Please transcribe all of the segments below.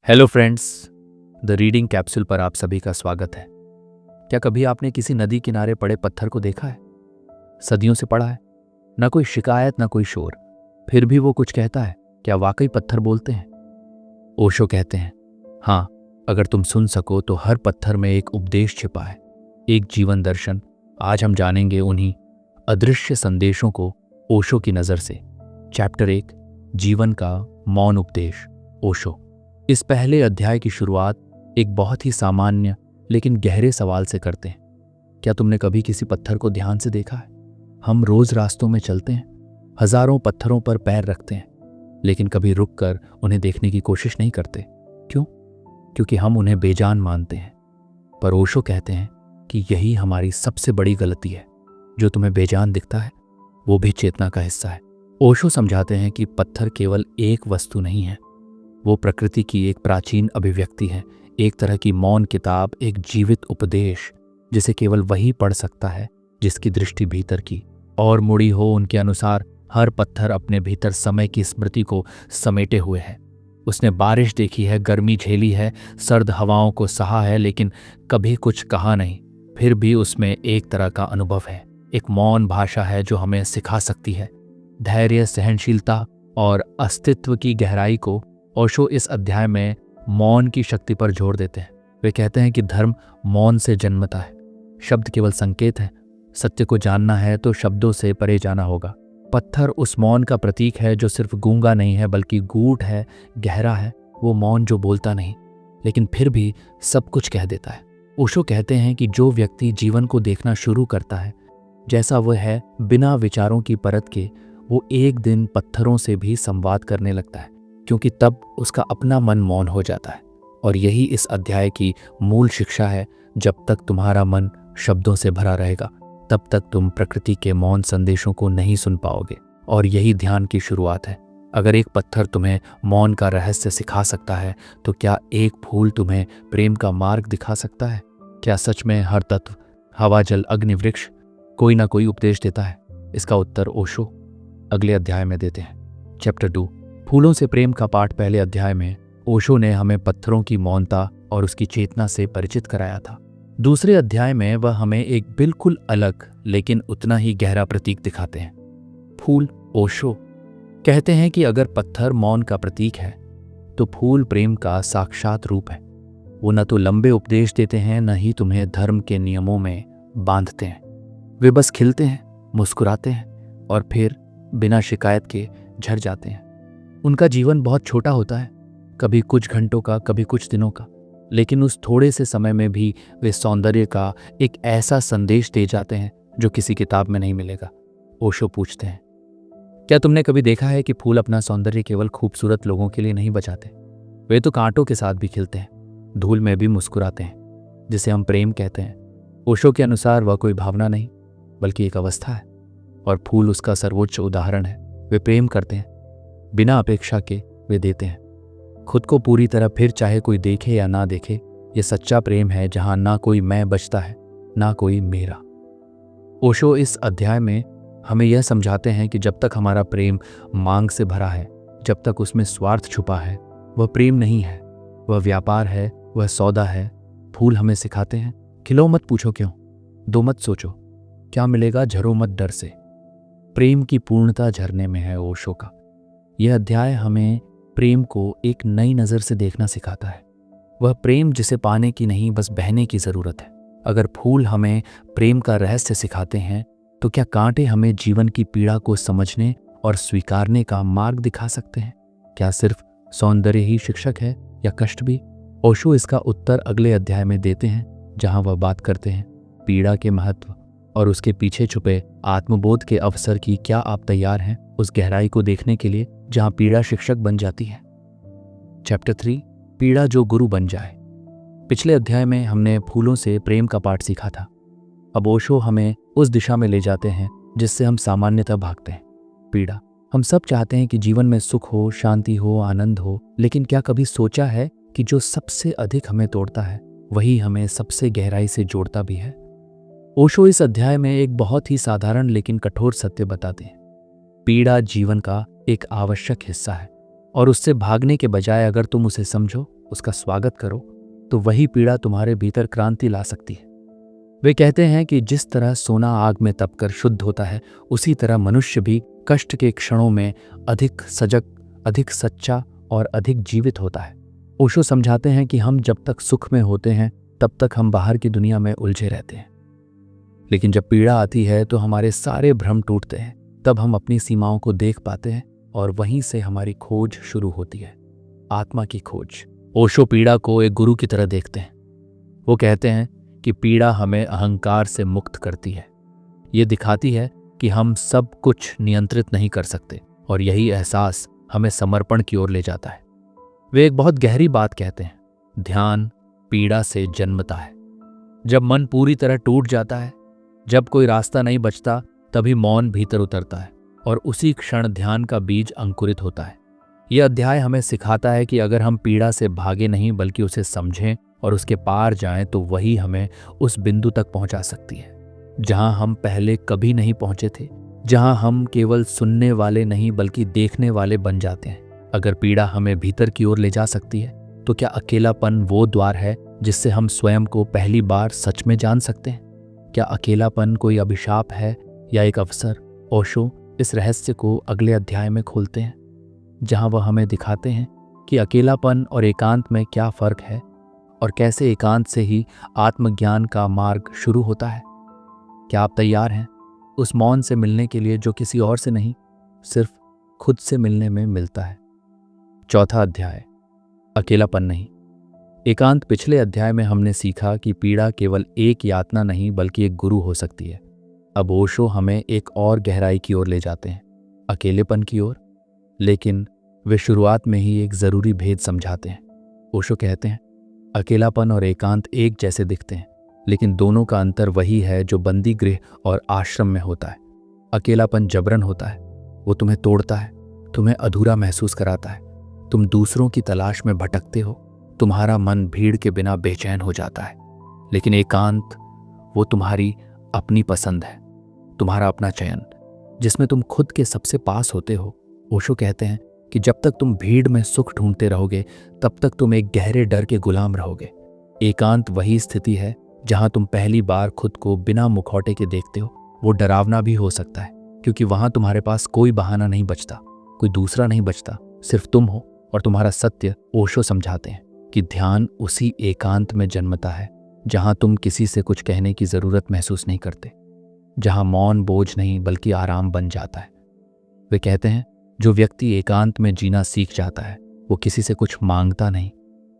Hello friends, the reading capsule पर आप सभी का स्वागत है। क्या कभी आपने किसी नदी किनारे पड़े पत्थर को देखा है? सदियों से पड़ा है, ना कोई शिकायत ना कोई शोर, फिर भी वो कुछ कहता है। क्या वाकई पत्थर बोलते हैं? ओशो कहते हैं, हाँ, अगर तुम सुन सको तो हर पत्थर में एक उपदेश छिपा है, एक जीवन दर्शन। आज हम जानेंगे उन्हीं अदृश्य संदेशों को ओशो की नज़र से। चैप्टर 1, जीवन का मौन उपदेश, ओशो। इस पहले अध्याय की शुरुआत एक बहुत ही सामान्य लेकिन गहरे सवाल से करते हैं। क्या तुमने कभी किसी पत्थर को ध्यान से देखा है? हम रोज रास्तों में चलते हैं, हजारों पत्थरों पर पैर रखते हैं, लेकिन कभी रुककर उन्हें देखने की कोशिश नहीं करते। क्यों? क्योंकि हम उन्हें बेजान मानते हैं। पर ओशो कहते हैं कि यही हमारी सबसे बड़ी गलती है। जो तुम्हें बेजान दिखता है वो भी चेतना का हिस्सा है। ओशो समझाते हैं कि पत्थर केवल एक वस्तु नहीं है, वो प्रकृति की एक प्राचीन अभिव्यक्ति है, एक तरह की मौन किताब, एक जीवित उपदेश जिसे केवल वही पढ़ सकता है जिसकी दृष्टि भीतर की और मुड़ी हो। उनके अनुसार हर पत्थर अपने भीतर समय की स्मृति को समेटे हुए है। उसने बारिश देखी है, गर्मी झेली है, सर्द हवाओं को सहा है, लेकिन कभी कुछ कहा नहीं। फिर भी उसमें एक तरह का अनुभव है, एक मौन भाषा है जो हमें सिखा सकती है धैर्य, सहनशीलता और अस्तित्व की गहराई को। ओशो इस अध्याय में मौन की शक्ति पर जोर देते हैं। वे कहते हैं कि धर्म मौन से जन्मता है। शब्द केवल संकेत है। सत्य को जानना है तो शब्दों से परे जाना होगा। पत्थर उस मौन का प्रतीक है जो सिर्फ गूंगा नहीं है बल्कि गूढ़ है, गहरा है। वो मौन जो बोलता नहीं लेकिन फिर भी सब कुछ कह देता है। ओशो कहते हैं कि जो व्यक्ति जीवन को देखना शुरू करता है जैसा वह है, बिना विचारों की परत के, वो एक दिन पत्थरों से भी संवाद करने लगता है, क्योंकि तब उसका अपना मन मौन हो जाता है। और यही इस अध्याय की मूल शिक्षा है। जब तक तुम्हारा मन शब्दों से भरा रहेगा तब तक तुम प्रकृति के मौन संदेशों को नहीं सुन पाओगे। और यही ध्यान की शुरुआत है। अगर एक पत्थर तुम्हें मौन का रहस्य सिखा सकता है तो क्या एक फूल तुम्हें प्रेम का मार्ग दिखा सकता है? क्या सच में हर तत्व, हवा, जल, अग्नि, वृक्ष कोई ना कोई उपदेश देता है? इसका उत्तर ओशो अगले अध्याय में देते हैं। चैप्टर 2, फूलों से प्रेम का पाठ। पहले अध्याय में ओशो ने हमें पत्थरों की मौनता और उसकी चेतना से परिचित कराया था। दूसरे अध्याय में वह हमें एक बिल्कुल अलग लेकिन उतना ही गहरा प्रतीक दिखाते हैं, फूल। ओशो कहते हैं कि अगर पत्थर मौन का प्रतीक है तो फूल प्रेम का साक्षात रूप है। वो न तो लंबे उपदेश देते हैं, न ही तुम्हें धर्म के नियमों में बांधते हैं। वे बस खिलते हैं, मुस्कुराते हैं और फिर बिना शिकायत के झड़ जाते हैं। उनका जीवन बहुत छोटा होता है, कभी कुछ घंटों का, कभी कुछ दिनों का, लेकिन उस थोड़े से समय में भी वे सौंदर्य का एक ऐसा संदेश दे जाते हैं जो किसी किताब में नहीं मिलेगा। ओशो पूछते हैं, क्या तुमने कभी देखा है कि फूल अपना सौंदर्य केवल खूबसूरत लोगों के लिए नहीं बचाते? वे तो कांटों के साथ भी खिलते हैं, धूल में भी मुस्कुराते हैं, जिसे हम प्रेम कहते हैं। ओशो के अनुसार वह कोई भावना नहीं बल्कि एक अवस्था है, और फूल उसका सर्वोच्च उदाहरण है। वे प्रेम करते हैं, बिना अपेक्षा के वे देते हैं खुद को पूरी तरह, फिर चाहे कोई देखे या ना देखे। ये सच्चा प्रेम है जहां ना कोई मैं बचता है, ना कोई मेरा। ओशो इस अध्याय में हमें यह समझाते हैं कि जब तक हमारा प्रेम मांग से भरा है, जब तक उसमें स्वार्थ छुपा है, वह प्रेम नहीं है, वह व्यापार है, वह सौदा है। फूल हमें सिखाते हैं, खिलो मत, पूछो क्यों, दो मत सोचो क्या मिलेगा, झरो मत डर से। प्रेम की पूर्णता झरने में है। ओशो का यह अध्याय हमें प्रेम को एक नई नज़र से देखना सिखाता है। वह प्रेम जिसे पाने की नहीं, बस बहने की ज़रूरत है। अगर फूल हमें प्रेम का रहस्य सिखाते हैं तो क्या कांटे हमें जीवन की पीड़ा को समझने और स्वीकारने का मार्ग दिखा सकते हैं? क्या सिर्फ सौंदर्य ही शिक्षक है या कष्ट भी? ओशो इसका उत्तर अगले अध्याय में देते हैं, जहां वह बात करते हैं पीड़ा के महत्व और उसके पीछे छुपे आत्मबोध के अवसर की। क्या आप तैयार हैं उस गहराई को देखने के लिए जहां पीड़ा शिक्षक बन जाती है? चैप्टर 3, पीड़ा जो गुरु बन जाए। पिछले अध्याय में हमने फूलों से प्रेम का पाठ सीखा था। अब ओशो हमें उस दिशा में ले जाते हैं जिससे हम सामान्यतः भागते हैं, पीड़ा। हम सब चाहते हैं कि जीवन में सुख हो, शांति हो, आनंद हो, लेकिन क्या कभी सोचा है कि जो सबसे अधिक हमें तोड़ता है वही हमें सबसे गहराई से जोड़ता भी है? ओशो इस अध्याय में एक बहुत ही साधारण लेकिन कठोर सत्य बताते हैं, पीड़ा जीवन का एक आवश्यक हिस्सा है और उससे भागने के बजाय अगर तुम उसे समझो, उसका स्वागत करो, तो वही पीड़ा तुम्हारे भीतर क्रांति ला सकती है। वे कहते हैं कि जिस तरह सोना आग में तपकर शुद्ध होता है, उसी तरह मनुष्य भी कष्ट के क्षणों में अधिक सजग, अधिक सच्चा और अधिक जीवित होता है। ओशो समझाते हैं कि हम जब तक सुख में होते हैं तब तक हम बाहर की दुनिया में उलझे रहते हैं, लेकिन जब पीड़ा आती है तो हमारे सारे भ्रम टूटते हैं। तब हम अपनी सीमाओं को देख पाते हैं और वहीं से हमारी खोज शुरू होती है, आत्मा की खोज। ओशो पीड़ा को एक गुरु की तरह देखते हैं। वो कहते हैं कि पीड़ा हमें अहंकार से मुक्त करती है। ये दिखाती है कि हम सब कुछ नियंत्रित नहीं कर सकते, और यही एहसास हमें समर्पण की ओर ले जाता है। वे एक बहुत गहरी बात कहते हैं, ध्यान पीड़ा से जन्मता है। जब मन पूरी तरह टूट जाता है, जब कोई रास्ता नहीं बचता, तभी मौन भीतर उतरता है और उसी क्षण ध्यान का बीज अंकुरित होता है। यह अध्याय हमें सिखाता है कि अगर हम पीड़ा से भागे नहीं बल्कि उसे समझें और उसके पार जाएं, तो वही हमें उस बिंदु तक पहुंचा सकती है जहां हम पहले कभी नहीं पहुंचे थे, जहां हम केवल सुनने वाले नहीं बल्कि देखने वाले बन जाते हैं। अगर पीड़ा हमें भीतर की ओर ले जा सकती है, तो क्या अकेलापन वो द्वार है जिससे हम स्वयं को पहली बार सच में जान सकते हैं? क्या अकेलापन कोई अभिशाप है या एक अवसर? ओशो इस रहस्य को अगले अध्याय में खोलते हैं, जहां वह हमें दिखाते हैं कि अकेलापन और एकांत में क्या फर्क है और कैसे एकांत से ही आत्मज्ञान का मार्ग शुरू होता है। क्या आप तैयार हैं उस मौन से मिलने के लिए जो किसी और से नहीं, सिर्फ खुद से मिलने में मिलता है? चौथा अध्याय, अकेलापन नहीं, एकांत। पिछले अध्याय में हमने सीखा कि पीड़ा केवल एक यातना नहीं बल्कि एक गुरु हो सकती है। अब ओशो हमें एक और गहराई की ओर ले जाते हैं, अकेलेपन की ओर। लेकिन वे शुरुआत में ही एक जरूरी भेद समझाते हैं। ओशो कहते हैं, अकेलापन और एकांत एक जैसे दिखते हैं, लेकिन दोनों का अंतर वही है जो बंदी गृह और आश्रम में होता है। अकेलापन जबरन होता है, वो तुम्हें तोड़ता है, तुम्हें अधूरा महसूस कराता है, तुम दूसरों की तलाश में भटकते हो, तुम्हारा मन भीड़ के बिना बेचैन हो जाता है। लेकिन एकांत, वो तुम्हारी अपनी पसंद है, तुम्हारा अपना चयन, जिसमें तुम खुद के सबसे पास होते हो। ओशो कहते हैं कि जब तक तुम भीड़ में सुख ढूंढते रहोगे, तब तक तुम एक गहरे डर के गुलाम रहोगे। एकांत वही स्थिति है जहां तुम पहली बार खुद को बिना मुखौटे के देखते हो। वो डरावना भी हो सकता है, क्योंकि वहां तुम्हारे पास कोई बहाना नहीं बचता, कोई दूसरा नहीं बचता, सिर्फ तुम हो और तुम्हारा सत्य। ओशो समझाते हैं कि ध्यान उसी एकांत में जन्मता है जहां तुम किसी से कुछ कहने की जरूरत महसूस नहीं करते, जहां मौन बोझ नहीं बल्कि आराम बन जाता है। वे कहते हैं, जो व्यक्ति एकांत में जीना सीख जाता है, वो किसी से कुछ मांगता नहीं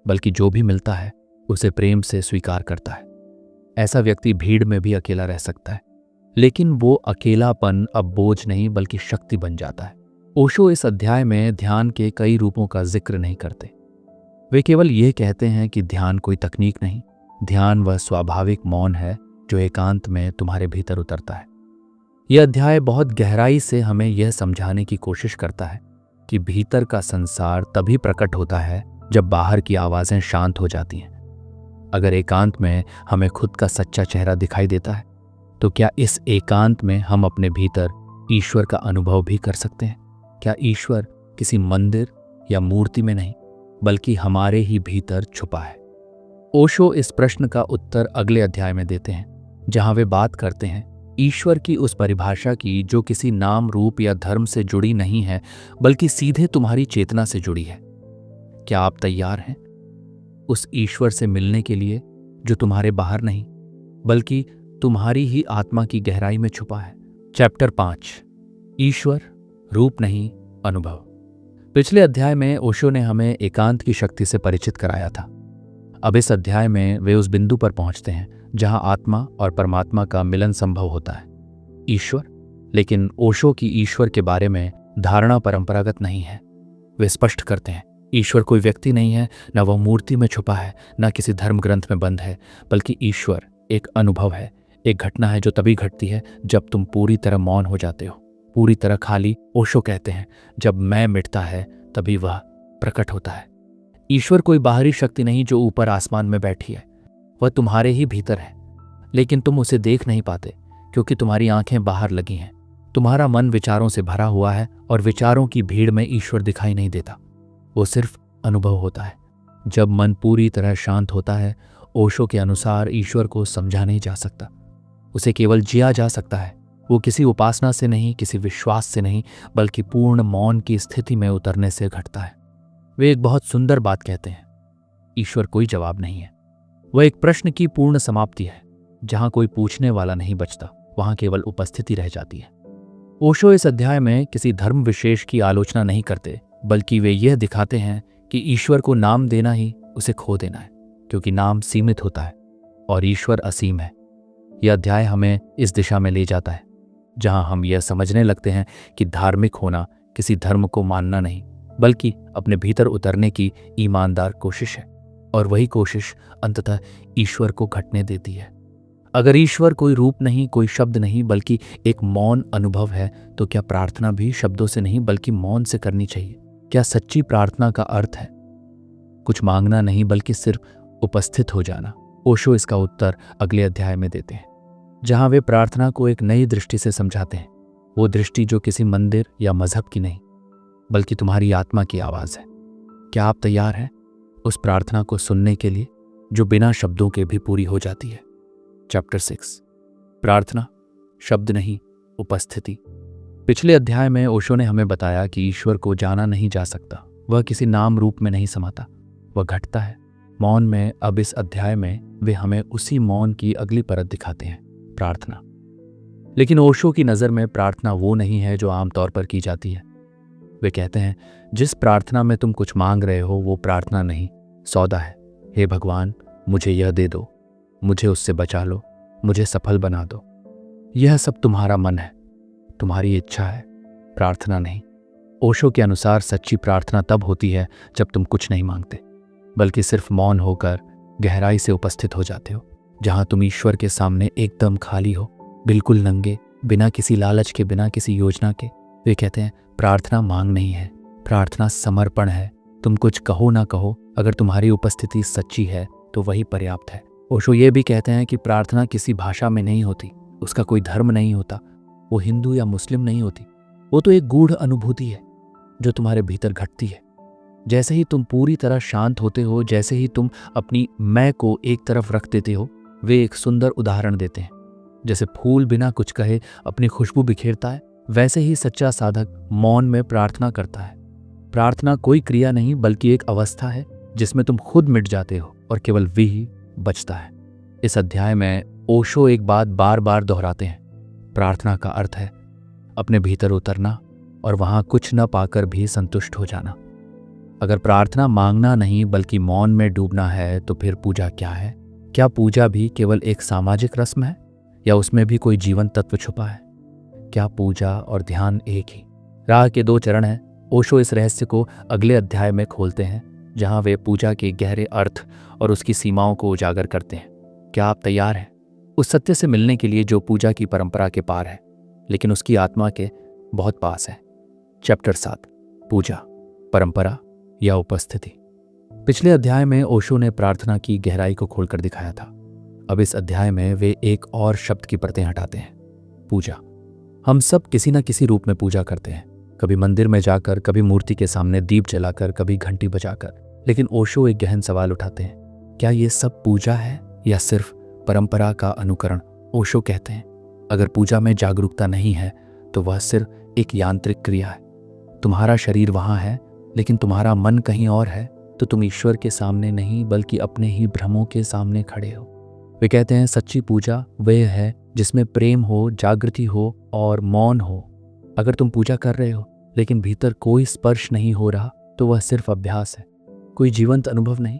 बल्कि जो भी मिलता है उसे प्रेम से स्वीकार करता है। ऐसा व्यक्ति भीड़ में भी अकेला रह सकता है, लेकिन वो अकेलापन अब बोझ नहीं बल्कि शक्ति बन जाता है। ओशो इस अध्याय में ध्यान के कई रूपों का जिक्र नहीं करते। वे केवल ये कहते हैं कि ध्यान कोई तकनीक नहीं, ध्यान वह स्वाभाविक मौन है जो एकांत में तुम्हारे भीतर उतरता है। यह अध्याय बहुत गहराई से हमें यह समझाने की कोशिश करता है कि भीतर का संसार तभी प्रकट होता है जब बाहर की आवाजें शांत हो जाती हैं। अगर एकांत में हमें खुद का सच्चा चेहरा दिखाई देता है, तो क्या इस एकांत में हम अपने भीतर ईश्वर का अनुभव भी कर सकते हैं? क्या ईश्वर किसी मंदिर या मूर्ति में नहीं बल्कि हमारे ही भीतर छुपा है? ओशो इस प्रश्न का उत्तर अगले अध्याय में देते हैं, जहां वे बात करते हैं ईश्वर की उस परिभाषा की जो किसी नाम, रूप या धर्म से जुड़ी नहीं है बल्कि सीधे तुम्हारी चेतना से जुड़ी है। क्या आप तैयार हैं उस ईश्वर से मिलने के लिए जो तुम्हारे बाहर नहीं बल्कि तुम्हारी ही आत्मा की गहराई में छुपा है? चैप्टर 5, ईश्वर, रूप नहीं, अनुभव। पिछले अध्याय में ओशो ने हमें एकांत की शक्ति से परिचित कराया था। अब इस अध्याय में वे उस बिंदु पर पहुंचते हैं जहां आत्मा और परमात्मा का मिलन संभव होता है, ईश्वर। लेकिन ओशो की ईश्वर के बारे में धारणा परंपरागत नहीं है। वे स्पष्ट करते हैं, ईश्वर कोई व्यक्ति नहीं है, न वह मूर्ति में छुपा है, न किसी धर्म ग्रंथ में बंद है, बल्कि ईश्वर एक अनुभव है, एक घटना है जो तभी घटती है जब तुम पूरी तरह मौन हो जाते हो, पूरी तरह खाली। ओशो कहते हैं, जब मैं मिटता है तभी वह प्रकट होता है। ईश्वर कोई बाहरी शक्ति नहीं जो ऊपर आसमान में बैठी है, वह तुम्हारे ही भीतर है, लेकिन तुम उसे देख नहीं पाते क्योंकि तुम्हारी आंखें बाहर लगी हैं। तुम्हारा मन विचारों से भरा हुआ है और विचारों की भीड़ में ईश्वर दिखाई नहीं देता। वो सिर्फ अनुभव होता है। जब मन पूरी तरह शांत होता है, ओशो के अनुसार ईश्वर को समझा नहीं जा सकता, उसे केवल जिया जा सकता है। वो किसी उपासना से नहीं, किसी विश्वास से नहीं, बल्कि पूर्ण मौन की स्थिति में उतरने से घटता है। वे एक बहुत सुंदर बात कहते हैं, ईश्वर कोई जवाब नहीं है, वह एक प्रश्न की पूर्ण समाप्ति है। जहां कोई पूछने वाला नहीं बचता, वहां केवल उपस्थिति रह जाती है। ओशो इस अध्याय में किसी धर्म विशेष की आलोचना नहीं करते, बल्कि वे यह दिखाते हैं कि ईश्वर को नाम देना ही उसे खो देना है, क्योंकि नाम सीमित होता है और ईश्वर असीम है। यह अध्याय हमें इस दिशा में ले जाता है जहां हम यह समझने लगते हैं कि धार्मिक होना किसी धर्म को मानना नहीं, बल्कि अपने भीतर उतरने की ईमानदार कोशिश है, और वही कोशिश अंततः ईश्वर को घटने देती है। अगर ईश्वर कोई रूप नहीं, कोई शब्द नहीं, बल्कि एक मौन अनुभव है, तो क्या प्रार्थना भी शब्दों से नहीं बल्कि मौन से करनी चाहिए? क्या सच्ची प्रार्थना का अर्थ है कुछ मांगना नहीं, बल्कि सिर्फ उपस्थित हो जाना? ओशो इसका उत्तर अगले अध्याय में देते हैं, जहां वे प्रार्थना को एक नई दृष्टि से समझाते हैं। वो दृष्टि जो किसी मंदिर या मजहब की नहीं, बल्कि तुम्हारी आत्मा की आवाज है। क्या आप तैयार हैं उस प्रार्थना को सुनने के लिए जो बिना शब्दों के भी पूरी हो जाती है? चैप्टर 6, प्रार्थना शब्द नहीं, उपस्थिति। पिछले अध्याय में ओशो ने हमें बताया कि ईश्वर को जाना नहीं जा सकता, वह किसी नाम रूप में नहीं समाता, वह घटता है मौन में। अब इस अध्याय में वे हमें उसी मौन की अगली परत दिखाते हैं, प्रार्थना। लेकिन ओशो की नज़र में प्रार्थना वो नहीं है जो आमतौर पर की जाती है। वे कहते हैं, जिस प्रार्थना में तुम कुछ मांग रहे हो वो प्रार्थना नहीं, सौदा है। हे भगवान, मुझे यह दे दो, मुझे उससे बचा लो, मुझे सफल बना दो। यह सब तुम्हारा मन है, तुम्हारी इच्छा है, प्रार्थना नहीं। ओशो के अनुसार सच्ची प्रार्थना तब होती है जब तुम कुछ नहीं मांगते, बल्कि सिर्फ मौन होकर गहराई से उपस्थित हो जाते हो, जहां तुम ईश्वर के सामने एकदम खाली हो, बिल्कुल नंगे, बिना किसी लालच के, बिना किसी योजना के। वे कहते हैं, प्रार्थना मांग नहीं है, प्रार्थना समर्पण है। तुम कुछ कहो ना कहो, अगर तुम्हारी उपस्थिति सच्ची है तो वही पर्याप्त है। ओशो ये भी कहते हैं कि प्रार्थना किसी भाषा में नहीं होती, उसका कोई धर्म नहीं होता, वो हिंदू या मुस्लिम नहीं होती। वो तो एक गूढ़ अनुभूति है जो तुम्हारे भीतर घटती है। जैसे ही तुम पूरी तरह शांत होते हो, जैसे ही तुम अपनी मैं को एक तरफ रख देते हो। वे एक सुंदर उदाहरण देते हैं, जैसे फूल बिना कुछ कहे अपनी खुशबू बिखेरता है, वैसे ही सच्चा साधक मौन में प्रार्थना करता है। प्रार्थना कोई क्रिया नहीं, बल्कि एक अवस्था है जिसमें तुम खुद मिट जाते हो और केवल वे ही बचता है। इस अध्याय में ओशो एक बात बार बार दोहराते हैं, प्रार्थना का अर्थ है अपने भीतर उतरना और वहां कुछ न पाकर भी संतुष्ट हो जाना। अगर प्रार्थना मांगना नहीं बल्कि मौन में डूबना है, तो फिर पूजा क्या है? क्या पूजा भी केवल एक सामाजिक रस्म है, या उसमें भी कोई जीवन तत्व छुपा है? क्या पूजा और ध्यान एक ही राह के दो चरण हैं? ओशो इस रहस्य को अगले अध्याय में खोलते हैं, जहां वे पूजा के गहरे अर्थ और उसकी सीमाओं को उजागर करते हैं। क्या आप तैयार हैं उस सत्य से मिलने के लिए जो पूजा की परंपरा के पार है, लेकिन उसकी आत्मा के बहुत पास है? चैप्टर 7, पूजा, परंपरा या उपस्थिति। पिछले अध्याय में ओशो ने प्रार्थना की गहराई को खोलकर दिखाया था। अब इस अध्याय में वे एक और शब्द की परतें हटाते हैं, पूजा। हम सब किसी न किसी रूप में पूजा करते हैं, कभी मंदिर में जाकर, कभी मूर्ति के सामने दीप जलाकर, कभी घंटी बजाकर। लेकिन ओशो एक गहन सवाल उठाते हैं, क्या ये सब पूजा है या सिर्फ परंपरा का अनुकरण? ओशो कहते हैं, अगर पूजा में जागरूकता नहीं है तो वह सिर्फ एक यांत्रिक क्रिया है। तुम्हारा शरीर वहां है लेकिन तुम्हारा मन कहीं और है, तो तुम ईश्वर के सामने नहीं बल्कि अपने ही भ्रमों के सामने खड़े हो। वे कहते हैं, सच्ची पूजा वह है जिसमें प्रेम हो, जागृति हो और मौन हो। अगर तुम पूजा कर रहे हो लेकिन भीतर कोई स्पर्श नहीं हो रहा, तो वह सिर्फ अभ्यास है, कोई जीवंत अनुभव नहीं।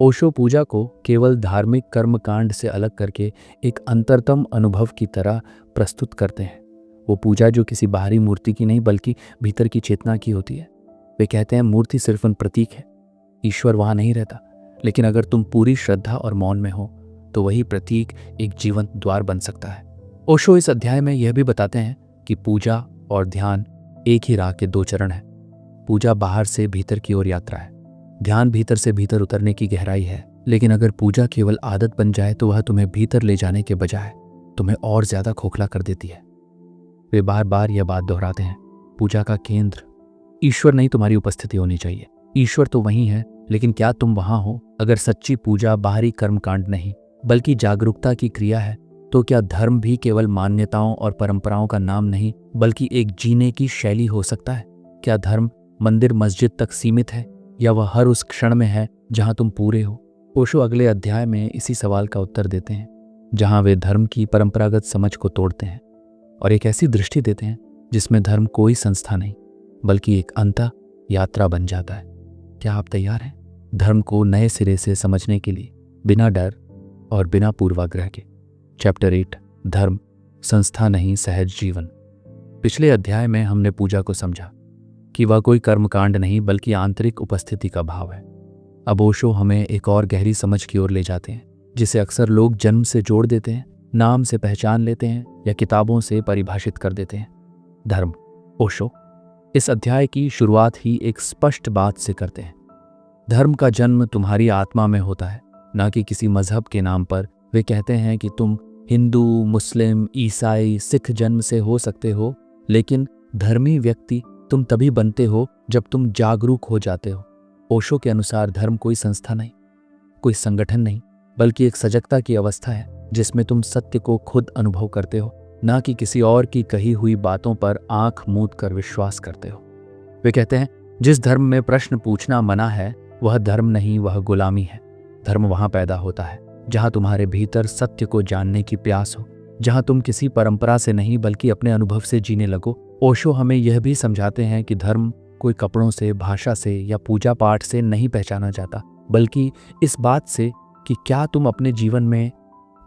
ओशो पूजा को केवल धार्मिक कर्मकांड से अलग करके एक अंतरतम अनुभव की तरह प्रस्तुत करते हैं। वो पूजा जो किसी बाहरी मूर्ति की नहीं बल्कि भीतर की चेतना की होती है। वे कहते हैं, मूर्ति सिर्फ उन प्रतीक है, ईश्वर वहां नहीं रहता। लेकिन अगर तुम पूरी श्रद्धा और मौन में हो तो वही प्रतीक एक जीवंत द्वार बन सकता है। ओशो इस अध्याय में यह भी बताते हैं कि पूजा और ध्यान एक ही राह के दो चरण हैं। पूजा बाहर से भीतर की ओर यात्रा है, ध्यान भीतर से भीतर उतरने की गहराई है। लेकिन अगर पूजा केवल आदत बन जाए तो वह तुम्हें भीतर ले जाने के बजाय तुम्हें और ज्यादा खोखला कर देती है। वे बार बार यह बात दोहराते हैं, पूजा का केंद्र ईश्वर नहीं तुम्हारी उपस्थिति होनी चाहिए। ईश्वर तो वहीं है, लेकिन क्या तुम वहां हो? अगर सच्ची पूजा बाहरी कर्मकांड नहीं बल्कि जागरूकता की क्रिया है, तो क्या धर्म भी केवल मान्यताओं और परंपराओं का नाम नहीं बल्कि एक जीने की शैली हो सकता है? क्या धर्म मंदिर मस्जिद तक सीमित है, या वह हर उस क्षण में है जहां तुम पूरे हो? ओशो अगले अध्याय में इसी सवाल का उत्तर देते हैं, जहां वे धर्म की परंपरागत समझ को तोड़ते हैं और एक ऐसी दृष्टि देते हैं जिसमें धर्म कोई संस्था नहीं बल्कि एक अंतः यात्रा बन जाता है। क्या आप तैयार हैं धर्म को नए सिरे से समझने के लिए, बिना डर और बिना पूर्वाग्रह के? चैप्टर 8, धर्म संस्था नहीं सहज जीवन। पिछले अध्याय में हमने पूजा को समझा कि वह कोई कर्मकांड नहीं बल्कि आंतरिक उपस्थिति का भाव है। अब ओशो हमें एक और गहरी समझ की ओर ले जाते हैं, जिसे अक्सर लोग जन्म से जोड़ देते हैं, नाम से पहचान लेते हैं या किताबों से परिभाषित कर देते हैं। धर्म। ओशो इस अध्याय की शुरुआत ही एक स्पष्ट बात से करते हैं। धर्म का जन्म तुम्हारी आत्मा में होता है, ना कि किसी मजहब के नाम पर। वे कहते हैं कि तुम हिंदू, मुस्लिम, ईसाई, सिख जन्म से हो सकते हो, लेकिन धर्मी व्यक्ति तुम तभी बनते हो जब तुम जागरूक हो जाते हो। ओशो के अनुसार धर्म कोई संस्था नहीं, कोई संगठन नहीं, बल्कि एक सजगता की अवस्था है जिसमें तुम सत्य को खुद अनुभव करते हो, ना कि किसी और की कही हुई बातों पर आंख मूंद कर विश्वास करते हो। वे कहते हैं जिस धर्म में प्रश्न पूछना मना है वह धर्म नहीं, वह गुलामी है। धर्म वहां पैदा होता है जहां तुम्हारे भीतर सत्य को जानने की प्यास हो, जहां तुम किसी परंपरा से नहीं बल्कि अपने अनुभव से जीने लगो। ओशो हमें यह भी समझाते हैं कि धर्म कोई कपड़ों से, भाषा से या पूजा पाठ से नहीं पहचाना जाता, बल्कि इस बात से कि क्या तुम अपने जीवन में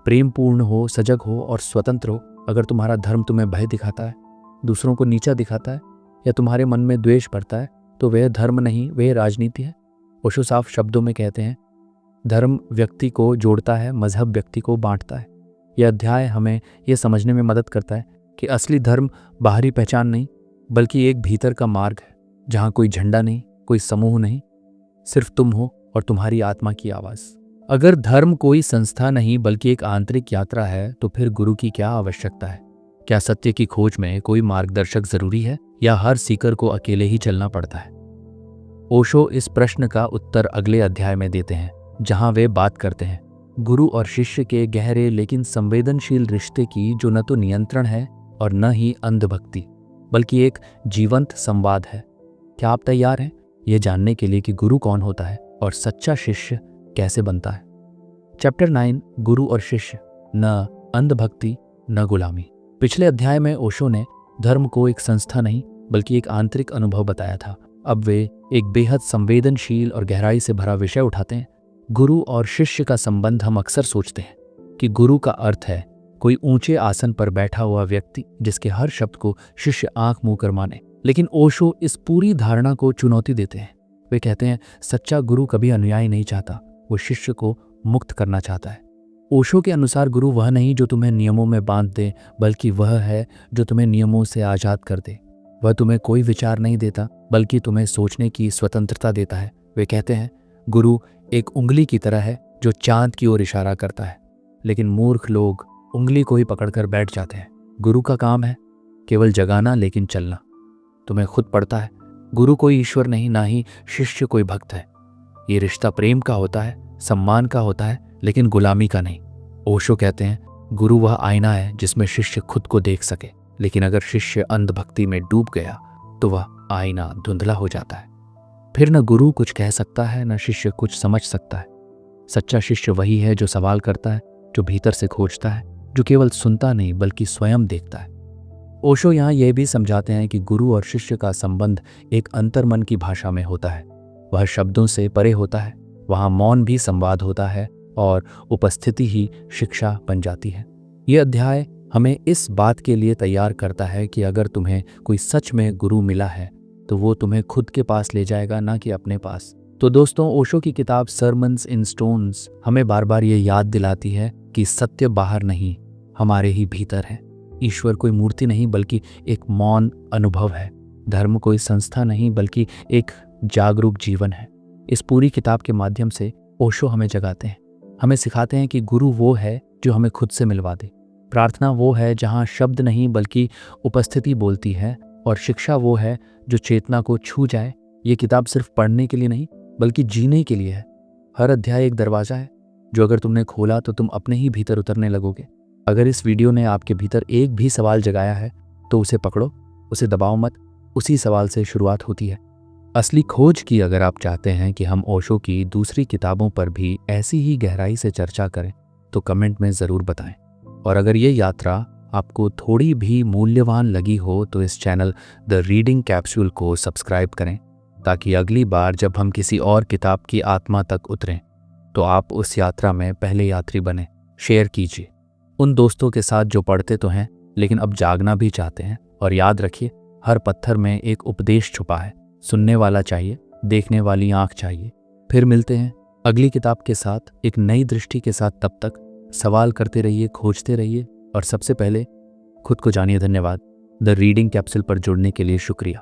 प्रेमपूर्ण हो, सजग हो और स्वतंत्र हो। अगर तुम्हारा धर्म तुम्हें भय दिखाता है, दूसरों को नीचा दिखाता है या तुम्हारे मन में द्वेष भरता है, तो वह धर्म नहीं, वह राजनीति है। ओशो साफ शब्दों में कहते हैं धर्म व्यक्ति को जोड़ता है, मजहब व्यक्ति को बांटता है। यह अध्याय हमें यह समझने में मदद करता है कि असली धर्म बाहरी पहचान नहीं बल्कि एक भीतर का मार्ग है, जहां कोई झंडा नहीं, कोई समूह नहीं, सिर्फ तुम हो और तुम्हारी आत्मा की आवाज। अगर धर्म कोई संस्था नहीं बल्कि एक आंतरिक यात्रा है, तो फिर गुरु की क्या आवश्यकता है? क्या सत्य की खोज में कोई मार्गदर्शक जरूरी है, या हर सीकर को अकेले ही चलना पड़ता है? ओशो इस प्रश्न का उत्तर अगले अध्याय में देते हैं, जहां वे बात करते हैं गुरु और शिष्य के गहरे लेकिन संवेदनशील रिश्ते की, जो न तो नियंत्रण है और न ही अंधभक्ति बल्कि एक जीवंत संवाद है। क्या आप तैयार हैं ये जानने के लिए कि गुरु कौन होता है और सच्चा शिष्य कैसे बनता है? चैप्टर 9, गुरु और शिष्य, न अंधभक्ति न गुलामी। पिछले अध्याय में ओशो ने धर्म को एक संस्था नहीं बल्कि एक आंतरिक अनुभव बताया था। अब वे एक बेहद संवेदनशील और गहराई से भरा विषय उठाते हैं। गुरु और शिष्य का संबंध। हम अक्सर सोचते हैं कि गुरु का अर्थ है कोई ऊंचे आसन पर बैठा हुआ व्यक्ति जिसके हर शब्द को शिष्य आंख मुंह कर माने, लेकिन ओशो इस पूरी धारणा को चुनौती देते हैं। वे कहते हैं सच्चा गुरु कभी अनुयायी नहीं चाहता, वो शिष्य को मुक्त करना चाहता है। ओशो के अनुसार गुरु वह नहीं जो तुम्हें नियमों में बांध दे, बल्कि वह है जो तुम्हें नियमों से आजाद कर दे। वह तुम्हें कोई विचार नहीं देता बल्कि तुम्हें सोचने की स्वतंत्रता देता है। वे कहते हैं गुरु एक उंगली की तरह है जो चांद की ओर इशारा करता है, लेकिन मूर्ख लोग उंगली को ही पकड़कर बैठ जाते हैं। गुरु का काम है केवल जगाना, लेकिन चलना तुम्हें खुद पड़ता है। गुरु कोई ईश्वर नहीं, ना ही शिष्य कोई भक्त है। ये रिश्ता प्रेम का होता है, सम्मान का होता है, लेकिन गुलामी का नहीं। ओशो कहते हैं गुरु वह आईना है जिसमें शिष्य खुद को देख सके, लेकिन अगर शिष्य अंधभक्ति में डूब गया तो वह आईना धुंधला हो जाता है। फिर न गुरु कुछ कह सकता है, न शिष्य कुछ समझ सकता है। सच्चा शिष्य वही है जो सवाल करता है, जो भीतर से खोजता है, जो केवल सुनता नहीं बल्कि स्वयं देखता है। ओशो यहाँ यह भी समझाते हैं कि गुरु और शिष्य का संबंध एक अंतर्मन की भाषा में होता है। वह शब्दों से परे होता है, वहाँ मौन भी संवाद होता है और उपस्थिति ही शिक्षा बन जाती है। ये अध्याय हमें इस बात के लिए तैयार करता है कि अगर तुम्हें कोई सच में गुरु मिला है तो वो तुम्हें खुद के पास ले जाएगा, ना कि अपने पास। तो दोस्तों, ओशो की किताब सर्मन्स इन स्टोन्स हमें बार बार ये याद दिलाती है कि सत्य बाहर नहीं, हमारे ही भीतर है। ईश्वर कोई मूर्ति नहीं बल्कि एक मौन अनुभव है। धर्म कोई संस्था नहीं बल्कि एक जागरूक जीवन है। इस पूरी किताब के माध्यम से ओशो हमें जगाते हैं, हमें सिखाते हैं कि गुरु वो है जो हमें खुद से मिलवा दे, प्रार्थना वो है जहाँ शब्द नहीं बल्कि उपस्थिति बोलती है, और शिक्षा वो है जो चेतना को छू जाए ये किताब सिर्फ पढ़ने के लिए नहीं बल्कि जीने के लिए है। हर अध्याय एक दरवाजा है जो अगर तुमने खोला तो तुम अपने ही भीतर उतरने लगोगे। अगर इस वीडियो ने आपके भीतर एक भी सवाल जगाया है तो उसे पकड़ो, उसे दबाओ मत। उसी सवाल से शुरुआत होती है असली खोज की। अगर आप चाहते हैं कि हम ओशो की दूसरी किताबों पर भी ऐसी ही गहराई से चर्चा करें तो कमेंट में ज़रूर बताएं। और अगर ये यात्रा आपको थोड़ी भी मूल्यवान लगी हो तो इस चैनल द रीडिंग कैप्सूल को सब्सक्राइब करें, ताकि अगली बार जब हम किसी और किताब की आत्मा तक उतरें तो आप उस यात्रा में पहले यात्री बने। शेयर कीजिए उन दोस्तों के साथ जो पढ़ते तो हैं लेकिन अब जागना भी चाहते हैं। और याद रखिए, हर पत्थर में एक उपदेश छुपा है। सुनने वाला चाहिए, देखने वाली आंख चाहिए। फिर मिलते हैं अगली किताब के साथ, एक नई दृष्टि के साथ। तब तक सवाल करते रहिए, खोजते रहिए और सबसे पहले खुद को जानिए। धन्यवाद। द रीडिंग कैप्सूल पर जुड़ने के लिए शुक्रिया।